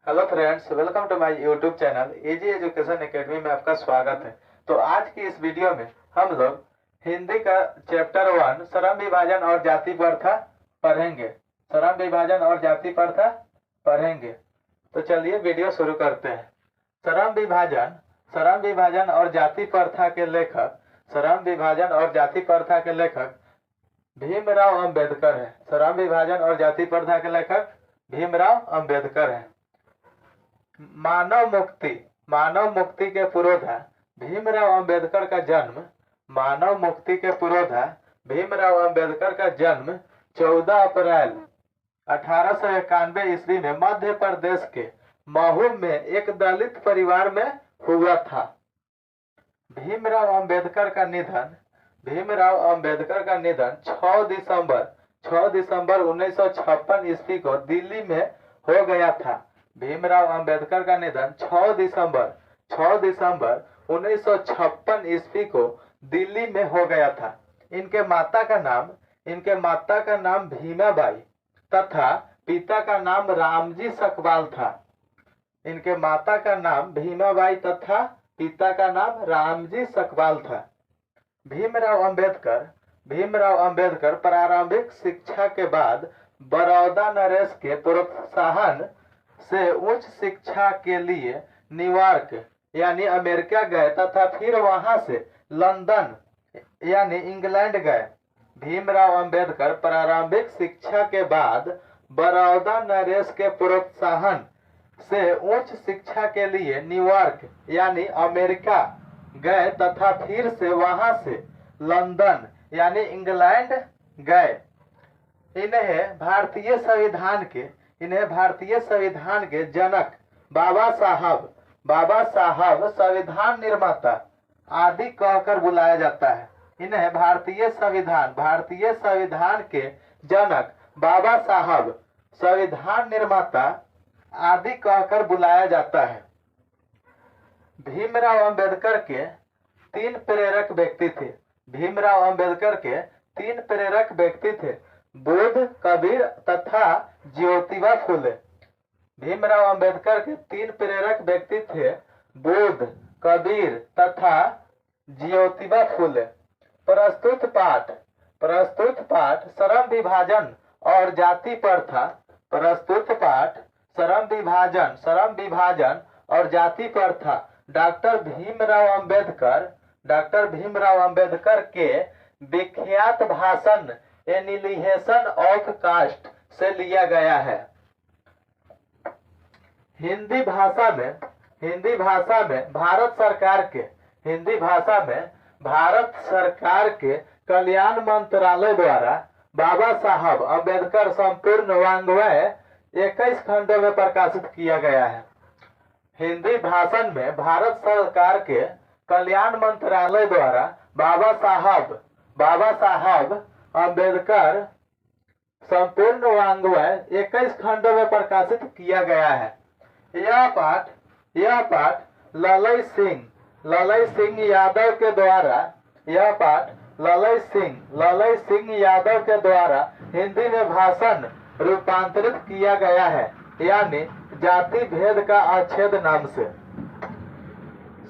Hello friends, welcome to my YouTube channel easy education academy में आपका स्वागत है। तो आज की इस वीडियो में हम लोग हिंदी का चैप्टर 1 श्रम विभाजन और जाति प्रथा पढ़ेंगे। श्रम विभाजन और जाति प्रथा पढ़ेंगे। तो चलिए वीडियो शुरू करते हैं। श्रम विभाजन और जाति प्रथा के लेखक भीमराव अंबेडकर है। श्रम विभाजन और जाति प्रथा के लेखक भीमराव अंबेडकर है। मानव मुक्ति के पुरोधा भीमराव अंबेडकर का जन्म 14 अप्रैल 1891 ईस्वी में मध्य प्रदेश के महू में एक दलित परिवार में हुआ था। भीमराव अंबेडकर का निधन 6 दिसंबर 1956 ईस्वी को दिल्ली में हो गया था। भीमराव अंबेडकर का निधन 6 दिसंबर 1956 ईस्वी को दिल्ली में हो गया था। इनके माता का नाम भीमाबाई तथा पिता का नाम रामजी सकपाल था। इनके माता का नाम भीमाबाई तथा पिता का नाम रामजी सकपाल था। भीमराव अंबेडकर प्रारंभिक शिक्षा के बाद बड़ौदा नरेश के प्रोत्साहन से उच्च शिक्षा के लिए न्यूयॉर्क यानी अमेरिका गए तथा फिर वहां से लंदन यानी इंग्लैंड गए। भीमराव अंबेडकर प्रारंभिक शिक्षा के बाद बड़ौदा नरेश के प्रोत्साहन से उच्च शिक्षा के लिए न्यूयॉर्क यानी अमेरिका गए तथा फिर से वहां से लंदन यानी इंग्लैंड गए। इन्हें भारतीय संविधान के जनक बाबा साहब संविधान निर्माता आदि कहकर बुलाया जाता है। इन्हें भारतीय संविधान के जनक बाबा साहब संविधान निर्माता आदि कहकर बुलाया जाता है। भीमराव अंबेडकर के तीन प्रेरक व्यक्ति थे, बुद्ध, कबीर तथा ज्योतिबा फुले। भीमराव अंबेडकर के तीन प्रेरक व्यक्ति थे, बुद्ध, कबीर तथा ज्योतिबा फुले। प्रस्तुत पाठ श्रम विभाजन और जाति प्रथा। श्रम विभाजन और जाति प्रथा डॉक्टर भीमराव अंबेडकर के विख्यात भाषण एनिहिलेशन ऑफ कास्ट से लिया गया है। हिंदी भाषा में भारत सरकार के कल्याण मंत्रालय द्वारा बाबा साहब अंबेडकर संपूर्ण वाङ्मय 21 खंडों में प्रकाशित किया गया है। हिंदी भाषण में भारत सरकार के कल्याण मंत्रालय द्वारा बाबा साहब अंबेडकर संपूर्ण वाङ्मय 21 खंडों में प्रकाशित किया गया है। यह पाठ ललई सिंह यादव के द्वारा हिंदी में भाषण रूपांतरित किया गया है, यानी जाति भेद का अच्छेद नाम से।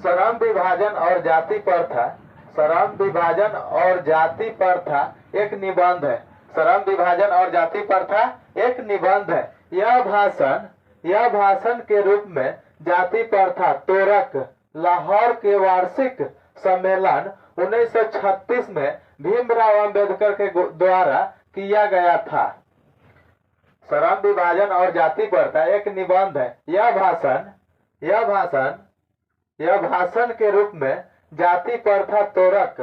श्रम विभाजन और जाति प्रथा एक निबंध है। श्रम विभाजन और जाति प्रथा एक निबंध है। यह भाषण के रूप में जाति प्रथा तोरक लाहौर के वार्षिक सम्मेलन 1936 में भीमराव अंबेडकर के द्वारा किया गया था। श्रम विभाजन और जाति प्रथा एक निबंध है। यह भाषण के रूप में जाति प्रथा तोरक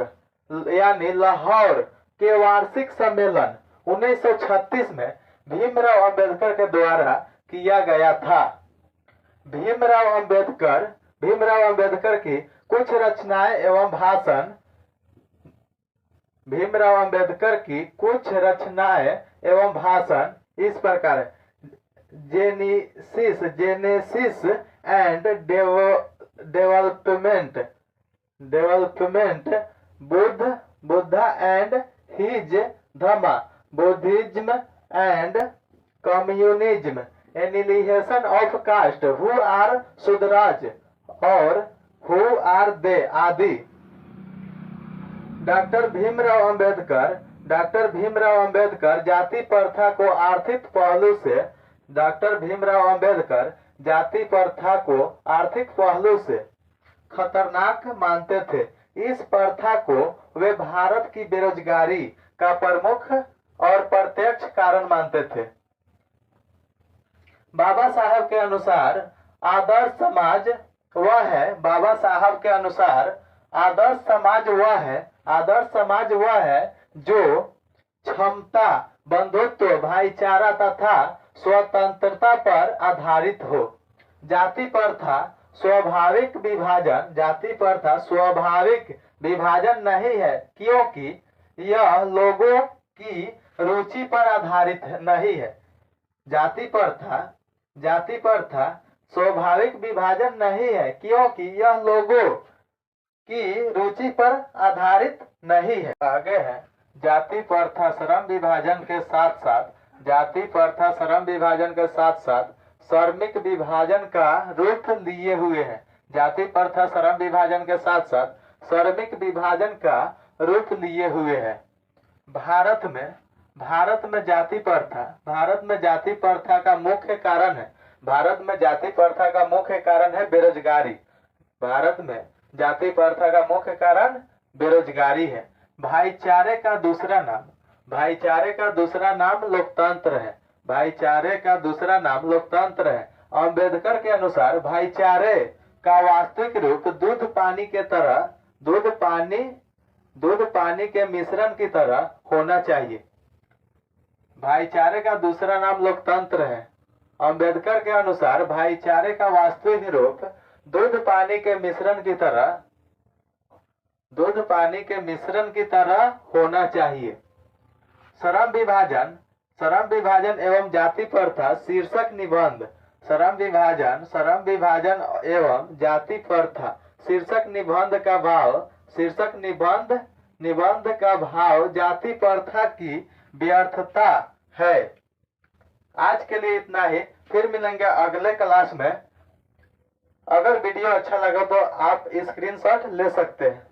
यानी लाहौर के वार्षिक सम्मेलन 1936 में भीमराव अंबेडकर के द्वारा किया गया था। भीमराव अंबेडकर की कुछ रचनाएं एवं भाषण इस प्रकार है। Genesis and development Buddha and his Dhamma, Buddhism and communism annihilation of caste, who are Shudras और हु आर दे आदि। डॉक्टर भीमराव अंबेडकर जाति प्रथा को आर्थिक पहलू से खतरनाक मानते थे। इस प्रथा को वे भारत की बेरोजगारी का प्रमुख और प्रत्यक्ष कारण मानते थे। बाबा साहब के अनुसार आदर्श समाज वह है जो क्षमता, बंधुत्व, भाईचारा तथा स्वतंत्रता पर आधारित हो। जाति प्रथा स्वाभाविक विभाजन नहीं है, क्योंकि यह लोगों की रुचि पर आधारित नहीं है। जाति प्रथा स्वाभाविक विभाजन नहीं है, क्योंकि यह लोगों की रुचि पर आधारित नहीं है। आगे है, जाति प्रथा श्रम विभाजन के साथ श्रमिक विभाजन का रूप लिए हुए है। जाति प्रथा श्रम विभाजन के साथ श्रमिक विभाजन का रूप लिए हुए है। भारत में जाति प्रथा का मुख्य कारण है बेरोजगारी। भारत में जाति प्रथा का मुख्य कारण बेरोजगारी है। भाईचारे का दूसरा नाम लोकतंत्र है। अंबेडकर के अनुसार भाईचारे का वास्तविक रूप दूध पानी के मिश्रण की तरह होना चाहिए। भाईचारे का दूसरा नाम लोकतंत्र है। अंबेडकर के अनुसार भाईचारे का वास्तविक रूप दूध पानी के मिश्रण की तरह होना चाहिए। श्रम विभाजन एवं जाति प्रथा शीर्षक निबंध। श्रम विभाजन एवं जाति प्रथा शीर्षक निबंध का भाव जाति प्रथा की व्यर्थता है। आज के लिए इतना ही, फिर मिलेंगे अगले क्लास में। अगर वीडियो अच्छा लगा तो आप स्क्रीनशॉट ले सकते हैं।